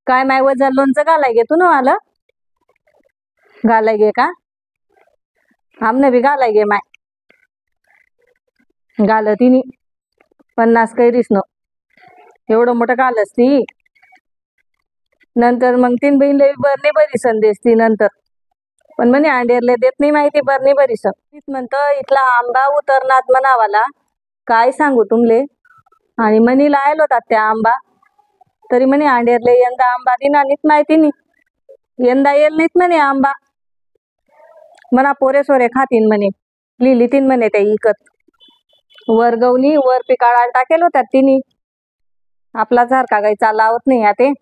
काय माय वजन लोणचं घालाय गे तू न आलं घालाय गे का आमने बी घालाय गे माय घाल तिने 50 कैरीस न एवढं मोठं घालस ती नंतर मग तीन बहीण बरणी बरी संदेश ती नंतर पण म्हणे अंडेरले देत नाही माहिती बरणी बरी सण म्हणत इथला आंबा उतरनात म्हणावाला काय सांगू तुमले आणि म्हणी लायल होता त्या आंबा तरी म्हणे अंडेरले यंदा आंबा दिना नीत माहिती नाही यंदा येल नाहीत म्हणे आंबा मना पोरे सोरे खातीन म्हणे लिहिली तीन म्हणे ते इकत वर गवनी वर पिकाळाला टाकेल होत्या तिने आपला झार का काही चालावत नाही ते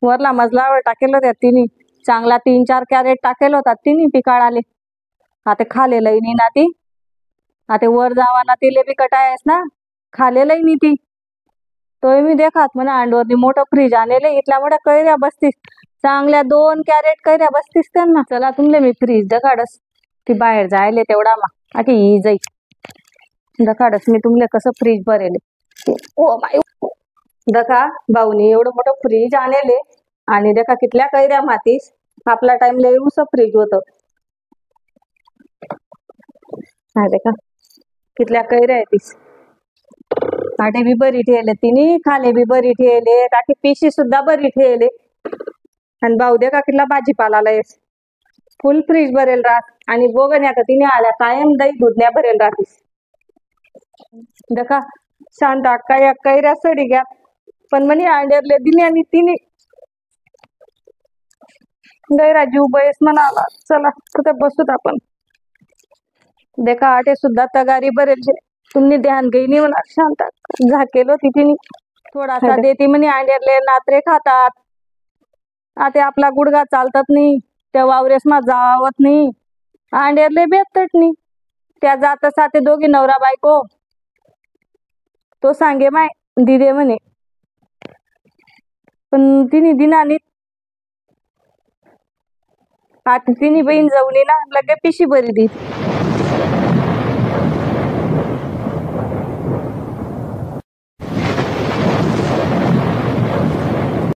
वरला मजलावर टाकेल होत्या तिने चांगला 3-4 कॅरेट टाकेल होता तिने पिकाळाले आता खालेलंही नाही ना ती आता वर जावाना तिले बी कटायस ना खालेलंही नाही ती तो मी देखात म्हणा अंडोरनी मोठं फ्रीज आणले इथल्या मोठ्या कैऱ्या बसतीस चांगल्या 2 कॅरेट कैऱ्या बसतीस त्यांना चला तुमले मी फ्रीज दखाडस ती बाहेर जायले तेवढा मा आता ही जाई दखाडस मी तुमले कसं फ्रीज भरेले ओ बाई दखा भाऊनी एवढं मोठं फ्रीज आणले आणि देखा कितल्या कैऱ्या मातीस आपला टाइम लय उस फ्रीज होतं हा देखा कितल्या कैऱ्या येतीस आटे बी बरी ठेवले तिने खाले बी बरी ठेवले काकी पिशी सुद्धा बरी ठेवले आणि भाऊ देखा कितला भाजीपाला येस फुल फ्रीज भरेल राहत आणि बोगण्या तर तिने आल्या कायम दही दुधण्या भरेल राहतीस देखा शांत अक्का या कैऱ्या सडी घ्या पण म्हणे अंडेरले दिने आणि तिने गैरा जीव बयस म्हणाला चला कुठे बसूत आपण देखा आटे सुद्धा तगारी भरेल तुम्ही ध्यान गई नाही म्हणा शांत झाकेलो तिने थोडासा देते म्हणे अंडेरले नात्रे खातात आता आपला गुडगा चालतात नाही त्या वावरेस मा जावत नाही अंडेरले बेतट नाही त्या जात साथे दोघी नवरा बायको तो सांगे माय दिदे म्हणे पण तिने दिनानी आता तिने बहीण जाऊन ना लगे पिशी बरी दी